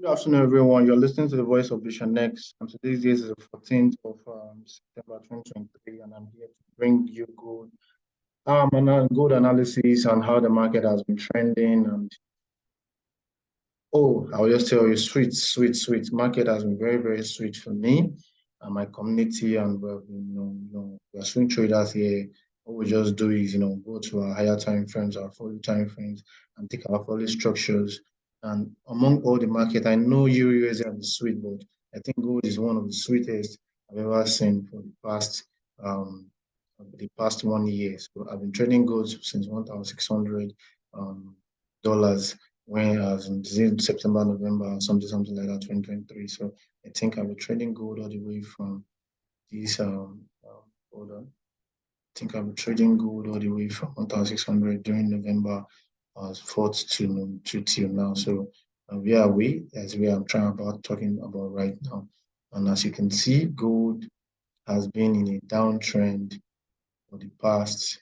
Good afternoon, everyone. You're listening to the Voice of Vision Next, and today's date is the 14th of September 2023, and I'm here to bring you good analysis on how the market has been trending. And I'll just tell you, sweet, sweet, sweet. Market has been very, very sweet for me and my community, and we're swing traders here. What we just do is, go to our higher time frames, our follow time frames, and take our follow structures. And among all the market, I know USD are the sweet, but I think gold is one of the sweetest I've ever seen for the past 1 year. So I've been trading gold since $1,600 dollars when I was in September, November, something like that, 2023. So I think I've been trading gold all the way from this hold on. I think I'm trading gold all the way from 1,600 during November 4th to till now. So where are we? That's where I'm talking about right now. And as you can see, gold has been in a downtrend for the past.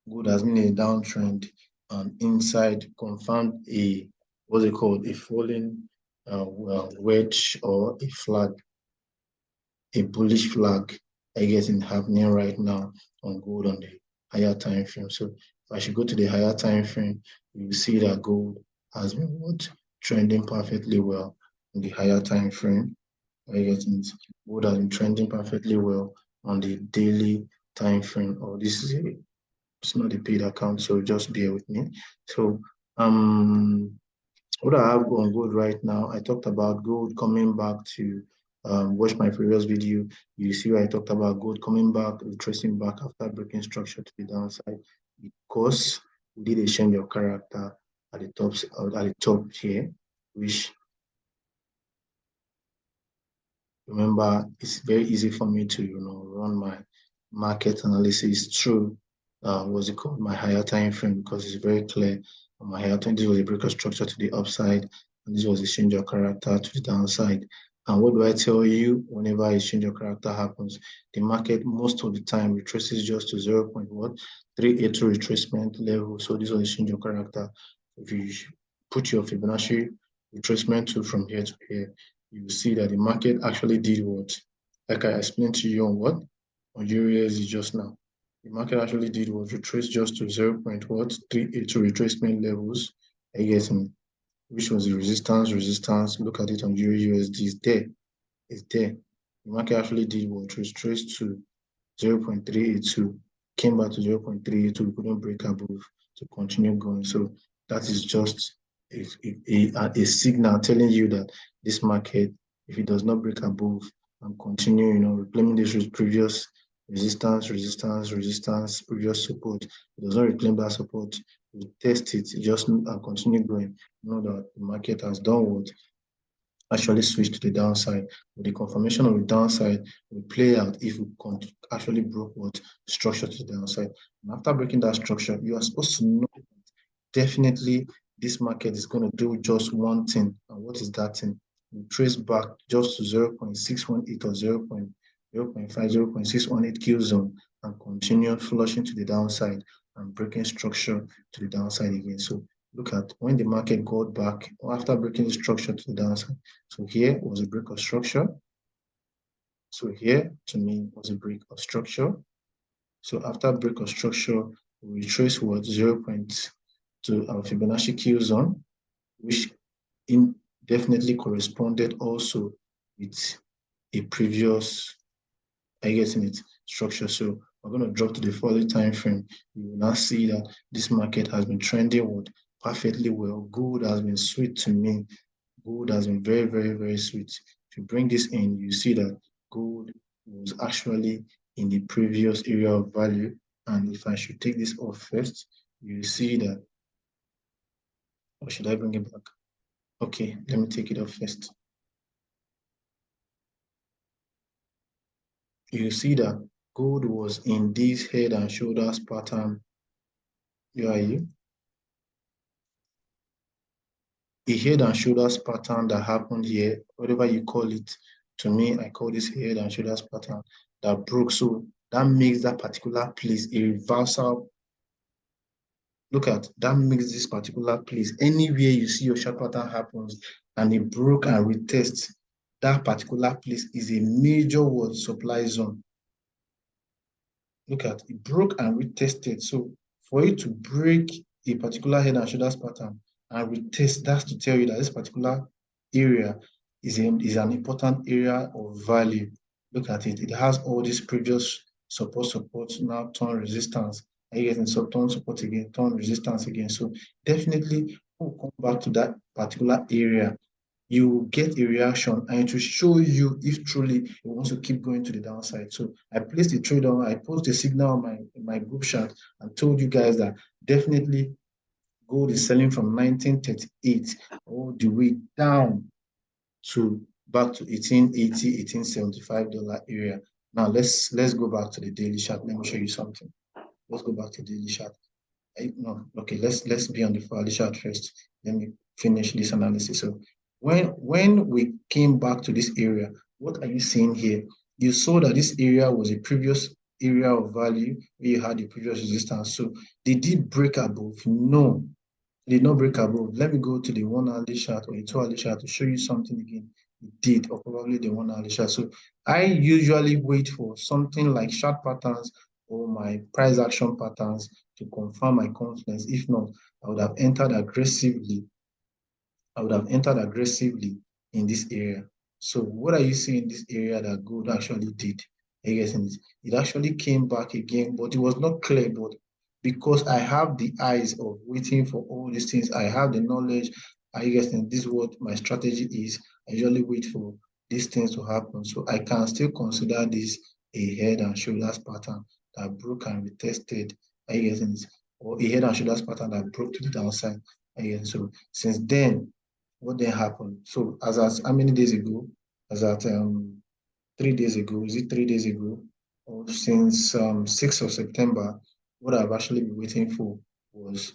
Gold has been in a downtrend and inside confirmed a what's it called, a falling wedge or a flag, a bullish flag, I guess, in happening right now on gold on the higher time frame. So if I should go to the higher time frame, you will see that gold has been trending perfectly well in the higher time frame. I guess gold has been trending perfectly well on the daily time frame. It's not a paid account, so just bear with me. So what I have on gold right now, I talked about gold coming back to watch my previous video. You see where I talked about gold coming back, retracing back after breaking structure to the downside, because we did a change of character at the top here, which, remember, it's very easy for me to run my market analysis through what's it called, my higher time frame, because it's very clear on my higher time. This was a breaker structure to the upside, and this was a change of character to the downside. And what do I tell you? Whenever a change of character happens, the market most of the time retraces just to 0.382 retracement level. So this was a change of character. If you put your Fibonacci retracement tool from here to here, you will see that the market actually did what? Like I explained to you on USD just now. The market actually did what? Retrace just to 0.382 retracement levels, I guess, which was the resistance. Look at it on USD. It's there. The market actually did what? Retraced to 0.382, came back to 0.382, we couldn't break above to continue going. So that is just a signal telling you that this market, if it does not break above and continue, reclaiming this previous resistance, previous support, it does not reclaim that support, we test it just and continue going. Know that the market has done what? Actually switch to the downside. But the confirmation of the downside will play out if we actually broke what? Structure to the downside. And after breaking that structure, you are supposed to know definitely this market is going to do just one thing. And what is that thing? We trace back just to 0.618 or 0.5, 0.618 kill zone and continue flushing to the downside and breaking structure to the downside again. So look at when the market got back after breaking the structure to the downside. So here was a break of structure. So here to me was a break of structure. So after break of structure, we retrace what? 0.2 our Fibonacci kill zone, which definitely corresponded also with a previous, I guess, in its structure. So we're going to drop to the following time frame. You will now see that this market has been trending perfectly well. Gold has been sweet to me. Gold has been very, very, very sweet. If you bring this in, you see that gold was actually in the previous area of value. And if I should take this off first, you see that, or should I bring it back? Okay, let me take it off first. You see that gold was in this head and shoulders pattern. Where are you? A head and shoulders pattern that happened here, whatever you call it. To me, I call this head and shoulders pattern that broke. So that makes that particular place a reversal Look at that makes this particular place. Anywhere you see your sharp pattern happens and it broke and retest, that particular place is a major word supply zone. Look at it broke and retested. So for you to break a particular head and shoulders pattern and retest, that's to tell you that this particular area is an important area of value. Look at it. It has all these previous support, now turn resistance. And you getting so turn support again, turn resistance again. So definitely we'll come back to that particular area, you will get a reaction and it will show you if truly it wants to keep going to the downside. So I placed a trade on, I posted a signal on my group chat and told you guys that definitely gold is selling from 1938 all the way down to back to 1880, $1875 area. Now let's go back to the daily chart. Let me show you something. Let's go back to the daily chart. No, okay, let's be on the hourly chart first. Let me finish this analysis. So when we came back to this area, what are you seeing here? You saw that this area was a previous area of value where you had the previous resistance. So they did break above. No, did not break above. Let me go to the 1 hourly chart or the 2 hourly chart to show you something again. It did, or probably the 1 hourly chart. So I usually wait for something like chart patterns or my price action patterns to confirm my confidence. If not, I would have entered aggressively I would have entered aggressively in this area. So what are you seeing in this area that gold actually did? I guess it actually came back again, but it was not clear. But because I have the eyes of waiting for all these things, I have the knowledge. I guess this is what my strategy is. I usually wait for these things to happen. So I can still consider this a head and shoulders pattern that broke and retested. I guess or a head and shoulders pattern that broke to the downside. I guess so. Since then, what then happened? So as at how many days ago? As at 3 days ago, is it 3 days ago? Or since 6th of September, what I've actually been waiting for was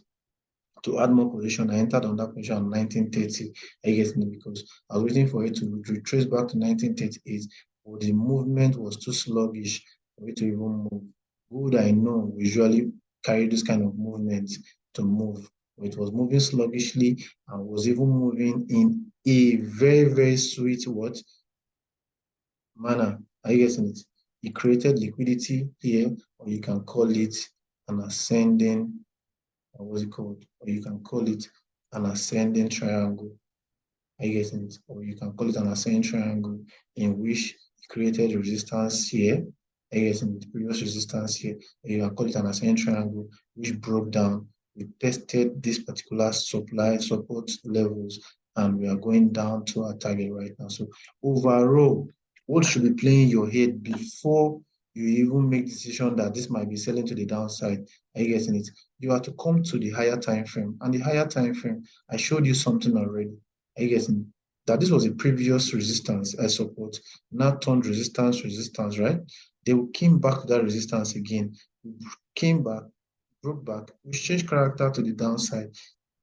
to add more position. I entered on that position in 1930, I guess, because I was waiting for it to retrace back to 1938, but the movement was too sluggish for it to even move. Good, I know, we usually carry this kind of movement to move. It was moving sluggishly and was even moving in a very, very sweet what manner. Are you getting it? It created liquidity here, or you can call it an ascending, what's it called? Or you can call it an ascending triangle. Are you getting it? Or you can call it an ascending triangle in which it created resistance here. Are you getting the previous resistance here? Or you can call it an ascending triangle which broke down. We tested this particular supply support levels and we are going down to our target right now. So overall, what should be playing your head before you even make decision that this might be selling to the downside? Are you getting it? You have to come to the higher time frame. And the higher time frame, I showed you something already. Are you getting it? That this was a previous resistance I support, now turned resistance, right? They came back to that resistance again, came back, broke back, we changed character to the downside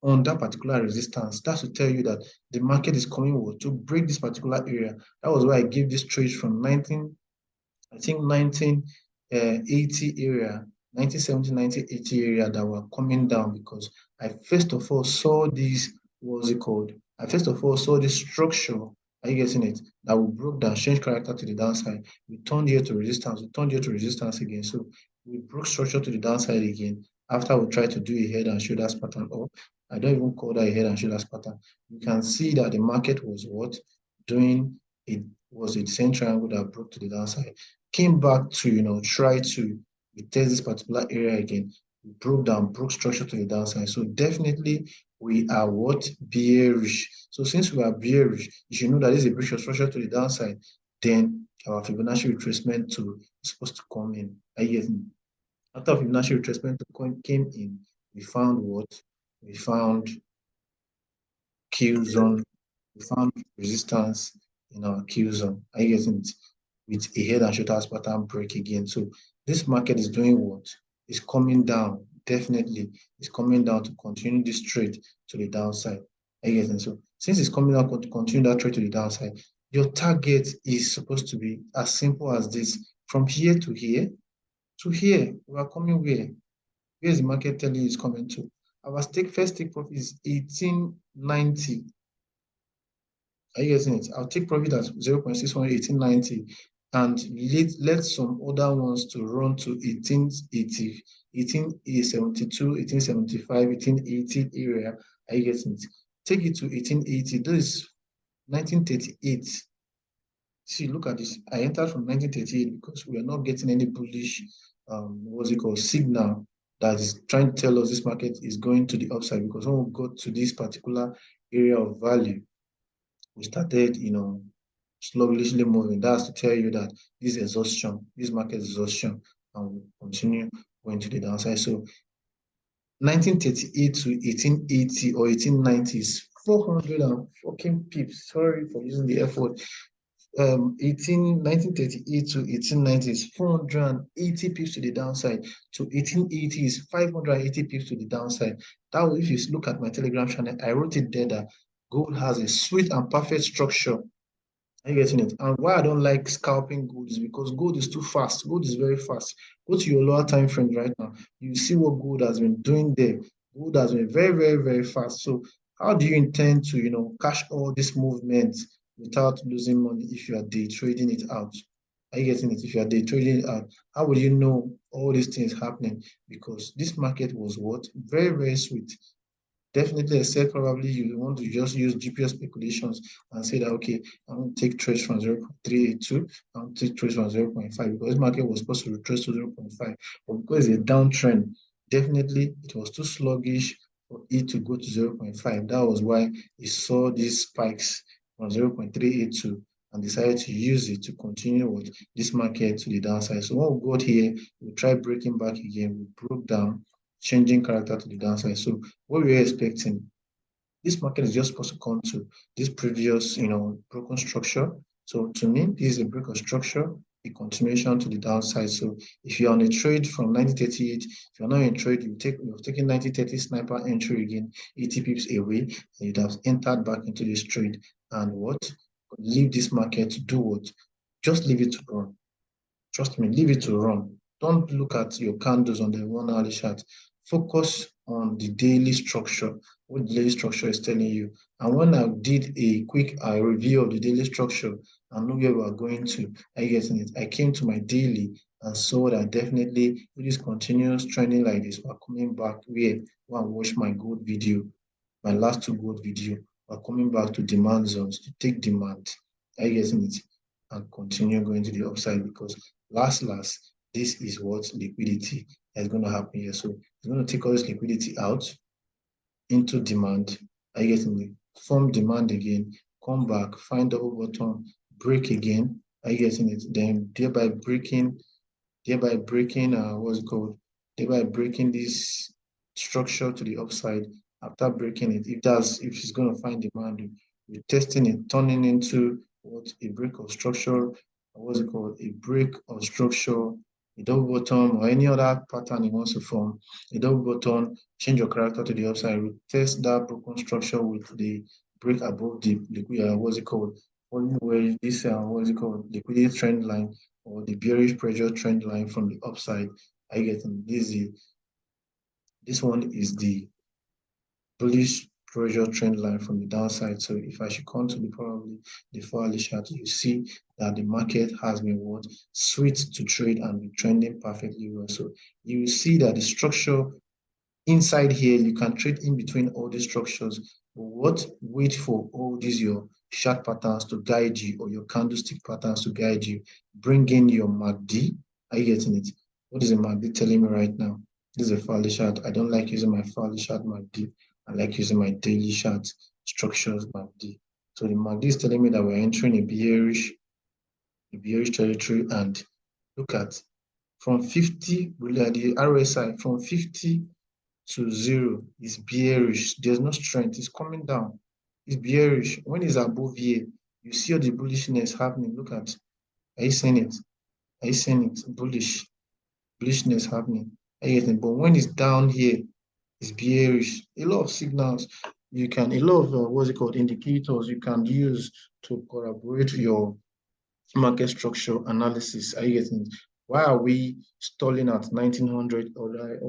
on that particular resistance. That's to tell you that the market is coming to break this particular area. That was why I gave this trade from 1980 area, 1970, 1980 area that were coming down because I first of all saw this, what's it called? I first of all saw this structure, are you getting it? That we broke down, change character to the downside. We turned here to resistance, we turned here to resistance again. So we broke structure to the downside again after we tried to do a head and shoulders pattern, or I don't even call that a head and shoulders pattern. You can see that the market was what? Doing it was a descent triangle that broke to the downside, came back to try to retest this particular area again. We broke down, broke structure to the downside. So definitely we are what? Bearish. So since we are bearish, you should know that this is a breach of structure to the downside. Then our Fibonacci retracement to is supposed to come in. After Fibonacci retracement came in, we found what? We found Q zone. We found resistance in our Q zone. Are you getting it? With a head and shoulders pattern break again. So this market is doing what? It's coming down. Definitely, it's coming down to continue this trade to the downside. Are you getting? So since it's coming down to continue that trade to the downside, your target is supposed to be as simple as this. From here to here, we are coming where? Where is the market telling you it's coming to? our first take profit is 1890. Are you getting it? I'll take profit at 0.61 1890 and let some other ones to run to 1880, 1872, 1875, 1880 area. Are you getting it? Take it to 1880. This is 1938. See, look at this. I entered from 1938 because we are not getting any bullish, what's it called, signal that is trying to tell us this market is going to the upside. Because when we got to this particular area of value, we started, sluggishly moving. That's to tell you that this exhaustion, this market exhaustion, and will continue going to the downside. So 1938 to 1880 or 1890 is 400 and fucking pips. Sorry for using the F word. 1938 to 1890 is 480 pips to the downside. To 1880 is 580 pips to the downside. That if you look at my Telegram channel, I wrote it there that gold has a sweet and perfect structure. Are you getting it? And why I don't like scalping gold is because gold is too fast. Gold is very fast. Go to your lower time frame right now. You see what gold has been doing there. Gold has been very, very, very fast. So how do you intend to, cash all these movements without losing money if you are day trading it out? Are you getting it? If you are day trading it out, how will you know all these things happening? Because this market was what? Very, very sweet. Definitely, except probably you want to just use GPS speculations and say that, okay, I want to take trades from 0.382, I want to take trades from 0.5 because this market was supposed to retrace to 0.5. But because it's a downtrend, definitely it was too sluggish for it to go to 0.5. That was why it saw these spikes from 0.382 and decided to use it to continue with this market to the downside. So when we got here, we tried breaking back again, we broke down, changing character to the downside. So what we were expecting, this market is just supposed to come to this previous, broken structure. So to me, this is a break of structure, a continuation to the downside. So if you're on a trade from 1938, if you're not in trade, you've taken 1930 sniper entry again, 80 pips away, and you'd have entered back into this trade. And what? Leave this market to do what? Just leave it to run. Trust me, leave it to run. Don't look at your candles on the 1 hourly chart. Focus on the daily structure, what the daily structure is telling you. And when I did a quick review of the daily structure and know where we are going to, I getting it. I came to my daily and saw that definitely it is continuous trending like this. We're coming back where I watch my gold video, my last two gold video. We're coming back to demand zones to take demand. I getting it and continue going to the upside because last, this is what liquidity is going to happen here. So it's going to take all this liquidity out into demand. I get in form demand again, come back, find double bottom, break again. I get in it, then thereby breaking what's it called? Thereby breaking this structure to the upside. After breaking it, if it's going to find demand, we're testing it, turning into what a break of structure, what's it called? A break of structure, a double bottom, or any other pattern it wants to form. A double bottom, change your character to the upside, we test that broken structure with the break above the liquid, what's it called? Where this what's it called? Liquidity trend line or the bearish pressure trend line from the upside. I get this one is the bullish pressure trend line from the downside. So if I should come to probably the 4-hourly chart, you see that the market has been what sweet to trade and be trending perfectly well. So you see that the structure inside here, you can trade in between all these structures. But wait for all these your chart patterns to guide you or your candlestick patterns to guide you. Bring in your MACD. Are you getting it? What is a MACD telling me right now? This is a 4-hourly chart. I don't like using my 4-hourly chart MACD. I like using my daily chart structures MACD. So the MACD is telling me that we're entering a bearish territory. And look at from 50, really at the RSI, from 50 to 0 is bearish. There's no strength. It's coming down. It's bearish. When it's above here, you see all the bullishness happening. Look at, are you seeing it? Are you seeing it? Bullishness happening. Are you getting it? But when it's down here, it's bearish. A lot of signals a lot of what's it called, indicators you can use to corroborate your market structure analysis. Are you getting it? Why are we stalling at 1900 other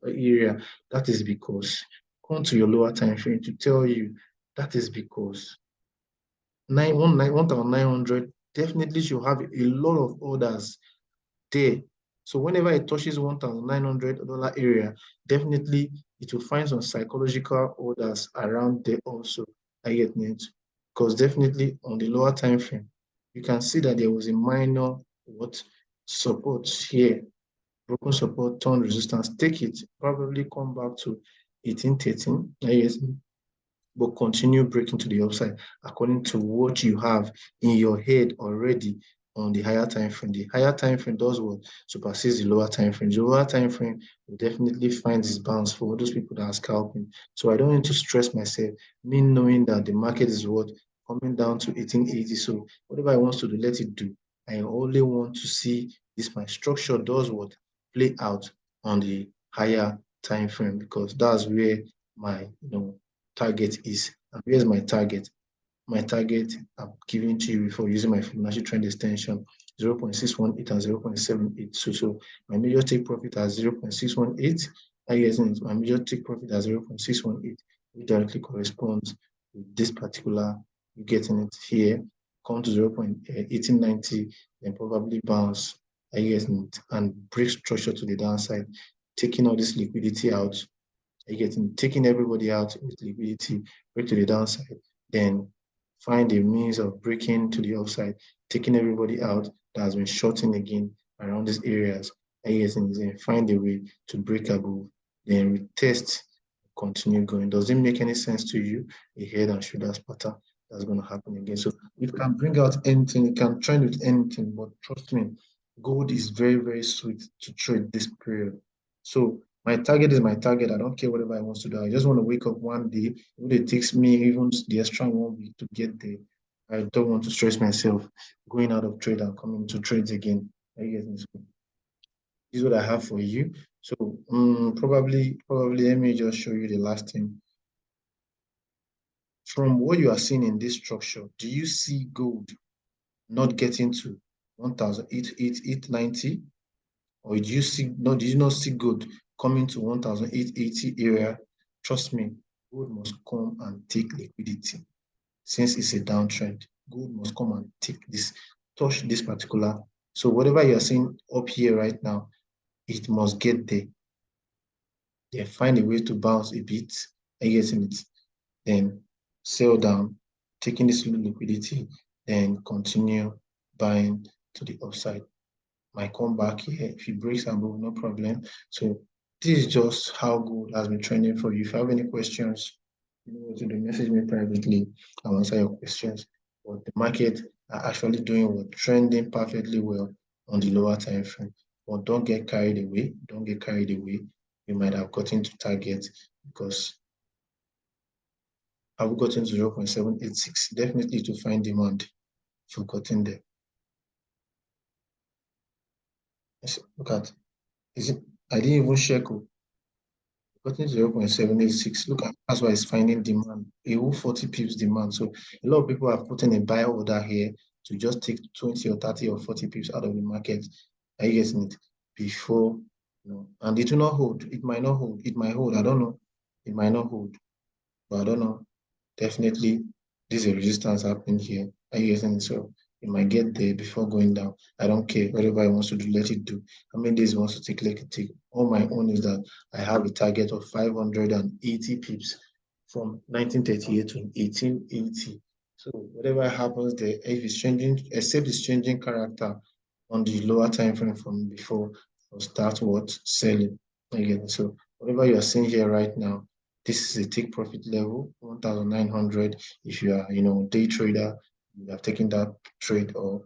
area? That is because, come to your lower time frame to tell you, that is because 1900 definitely should have a lot of orders there. So whenever it touches $1,900 area, definitely it will find some psychological orders around there also. I get it. Because definitely on the lower time frame, you can see that there was a minor what support here, broken support, turn resistance. Take it, probably come back to 1813. I guess, but continue breaking to the upside according to what you have in your head already on the higher time frame. The higher time frame does what supersedes the lower time frame. The lower time frame will definitely find its bounce for those people that are scalping. So I don't need to stress myself, me knowing that the market is what coming down to 1880. So whatever I want to do, let it do. I only want to see this my structure does what play out on the higher time frame because that's where my target is. And here's my target. My target I'm giving to you before using my Fibonacci trend extension 0.618 and 0.78. So my major take profit at 0.618. I guess my major take profit at 0.618, which directly corresponds with this particular, you getting it here, come to 0.1890, then probably bounce, I guess, and break structure to the downside, taking all this liquidity out, you getting taking everybody out with liquidity, break to the downside, then find a means of breaking to the upside, taking everybody out that has been shorting again around these areas. And getting then find a way to break above, then retest, continue going. Does it make any sense to you? A head and shoulders pattern that's going to happen again. So you can bring out anything, you can trend with anything, but trust me, gold is very, very sweet to trade this period. So my target is my target. I don't care whatever I want to do. I just want to wake up one day. If it takes me even the extra 1 week to get there, I don't want to stress myself going out of trade and coming to trades again. I guess this is what I have for you. So probably let me just show you the last thing. From what you are seeing in this structure, do you see gold not getting to 1,890? Or do you not see gold coming to 1,880 area? Trust me, gold must come and take liquidity. Since it's a downtrend, gold must come and take this, touch this particular. So whatever you're seeing up here right now, it must get there. Then find a way to bounce a bit, I guess in it. Then sell down, taking this liquidity, then continue buying to the upside. Might come back here. If it breaks above, no problem. So this is just how gold has been trending for you. If you have any questions, you know what to do. Message me privately. I'll answer your questions. But the market are actually doing what trending perfectly well on the lower time frame. But don't get carried away. Don't get carried away. You might have gotten to target because have gotten to 0.786. Definitely to find demand for gotten there. Look at is it I didn't even check. Gotten 0.786. Look at that's why it's finding demand. A whole 40 pips demand. So a lot of people have put in a buy order here to just take 20 or 30 or 40 pips out of the market. Are you getting it? Before, and it will not hold. It might not hold. It might hold. I don't know. It might not hold. But I don't know. Definitely, there's a resistance happening here. Are you getting it? So it might get there before going down. I don't care. Whatever it wants to do, let it do. How many days it wants to take, let it take. All my own is that I have a target of 580 pips from 1938 to 1880. So whatever happens there, if it's changing, except it's changing character on the lower time frame from before, I'll start what selling again. So whatever you are seeing here right now, this is a take profit level 1,900. If you are day trader, you have taken that trade or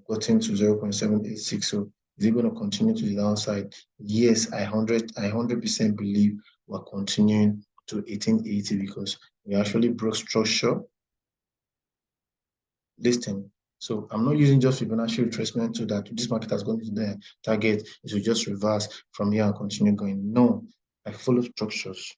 gotten to 0.786. So is it going to continue to the downside? Yes, I 100% believe we're continuing to 1880 because we actually broke structure listing. So I'm not using just Fibonacci retracement to that this market has gone to the target. It will just reverse from here and continue going. No, I follow structures.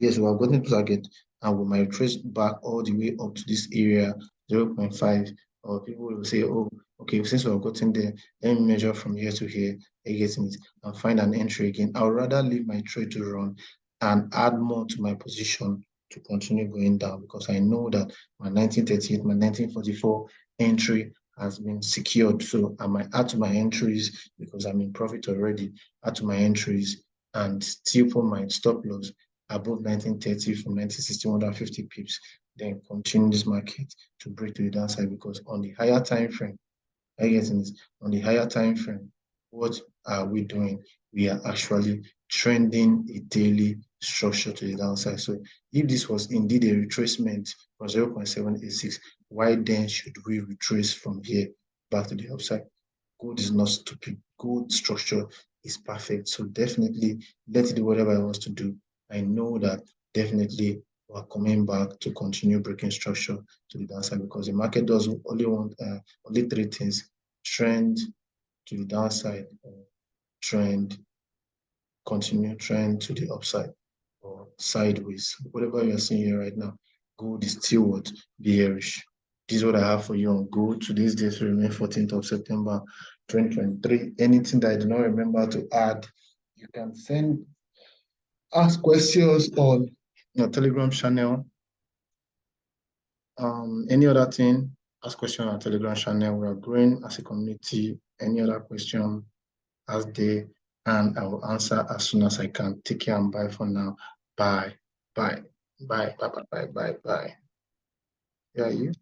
Yes, we have gotten to target and we might trace back all the way up to this area 0.5 or people will say, oh, okay, since we've gotten there, let me measure from here to here, getting it, and find an entry again. I would rather leave my trade to run and add more to my position to continue going down because I know that my 1938, my 1944 entry has been secured. So I might add to my entries because I'm in profit already, add to my entries and still put my stop loss above 1930 from 1960, 150 pips, then continue this market to break to the downside because on the higher time frame, I guess on the higher time frame, what are we doing? We are actually trending a daily structure to the downside. So if this was indeed a retracement from 0.786, why then should we retrace from here back to the upside? Gold is not stupid. Gold structure is perfect. So definitely let it do whatever it wants to do. I know that definitely we're coming back to continue breaking structure to the downside because the market does only want only three things: trend to the downside, trend, continue trend to the upside or sideways. Whatever you're seeing here right now, gold is still what? Bearish. This is what I have for you on gold. Today's date will remain 14th of September 2023. Anything that I do not remember to add, you can ask questions on your Telegram channel. Any other thing, ask question on our Telegram channel. We are growing as a community. Any other question, ask there, and I will answer as soon as I can. Take care and bye for now. Bye. Bye. Bye. Bye. Bye. Bye. Bye. Bye. Yeah, you.